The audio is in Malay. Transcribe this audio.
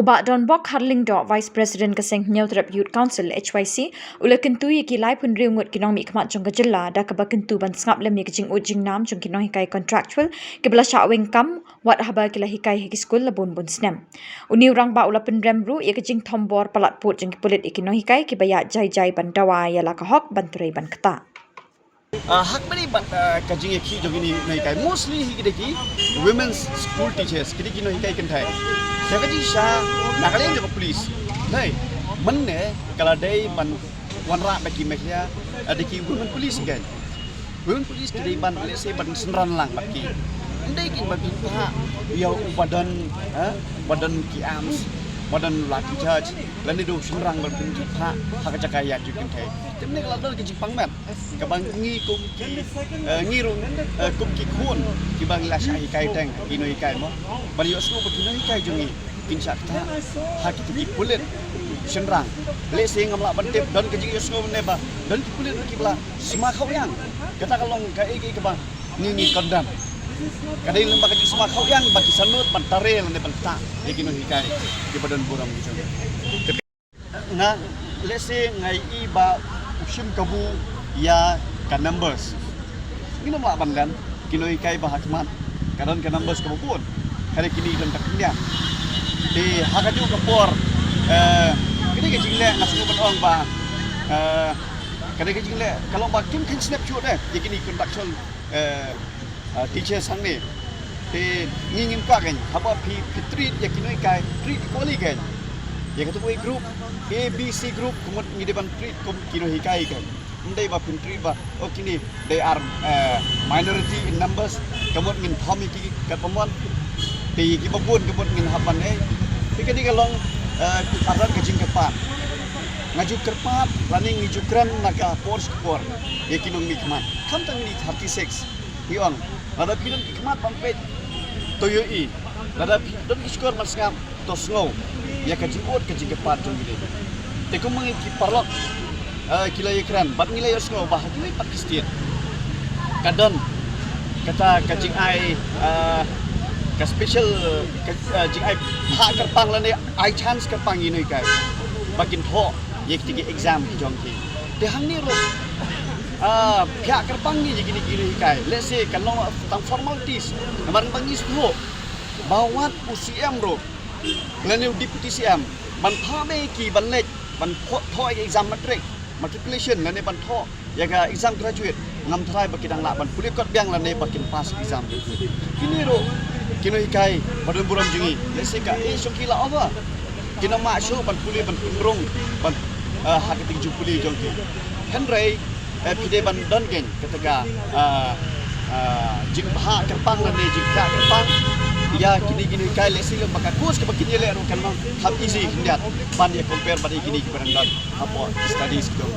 Uba Don Bok Harling Do Vice President Kaseng Nyautrap Youth Council HYC ula kentu ki lai pun riungut kinong mi kmat jong kajilla da ka kentu ban ngap lem ni kajing ujing nam jong kinong hikai contractual ke bela sha wing kam wat haba kila hikai hiki school labun bun snem uni urang ba ula pendrem ru ye kajing thombor palat put jong kipulit kinong hikai ki baya jai jai ban dawa ya la ka hok ban trei ban kata hak bani kajing ki jogini noi kai mostly hiki women's school teachers kidi noi kai kan thai sekaji sha nakalen jo police nei manne kala dai ban wanra bagi mekya adiki women police kan women police kidi ban let's say ban senran lang bagi ndai kin bagi ta ya badan ki arms badan laki charge lan ni do senrang ban pun ta hak jakaya ju kan thai temne kala dal ki jipang mat ka bang ngi kum ki ngi ru kum ki khun ki bang la shai kai tang ki noi kai mo bari osno ko noi kai jungi kin sakta hak ki pulit senrang le sing ngamla ban tip dan ki osno ne ba dan ki pulit ki bla sma khau yang kata kalong ka igi ka bang ni kondam kadai lemba ka sma khau yang bagi sanut ban tarel ne ban ta ki noi kai ki badan buram ki na let's say ngai i ba usim kabu ya kan numbers ini nama bandan kinoi kai ba hakmat kadon kan numbers kabu pun hari kini dan taknya di hakaju kapor kini ke jingle nasu ban ba kini ke jingle kalau ba kim kan snapshot ya kini contractual teacher sang ni di ngingin ka kan apa treat ya kinoi kai treat equally kan ya ketemu group A, B, C group kemudian di depan treat kino hikai kan ndai ba pintri ba okini they are minority in numbers kemudian ngin thomi ki ka pamon ti ki babun kemudian ngin hapan tikadi kalong aran kajing kepat ngaju kerpat running ngiju kran naga force kor ye kinong mikmat kam tang ni 36 hiong lada pinun kikmat pampet toyo i lada don skor masngam tosngo ya kajibot kajing kepat jong gede teko mangi ki parlok kila ikran bat nilai osno bahagia Pakistan kadon kata kajing ai ka special kajing ai ha kerpang lane ai chance kerpang ini kai bakin tho yek tigi exam ki jong ki de hang ni ro pihak kerpang ni gini gini kai let's say kalau tang formalities kemarin bangis ro bawat UCM ro lane deputy CM ban phame ki ban lek ban tho exam matriculation lane ban tho ya ga exam graduate ngam thrai bakidang la ban pulik kot biang lane bakin pass exam kini ro kino hikai badun buram jungi lesika shoki la apa kino ma show ban puli ban rong ban hakiting jupuli jongki henry pide ban don gen ketika jing ha kerpang lane jing ka kerpang ya kini kai lesile maka kurs ke bakini le ro kan hab easy hindat ban ya compare ban kini ki barang apa studies gitu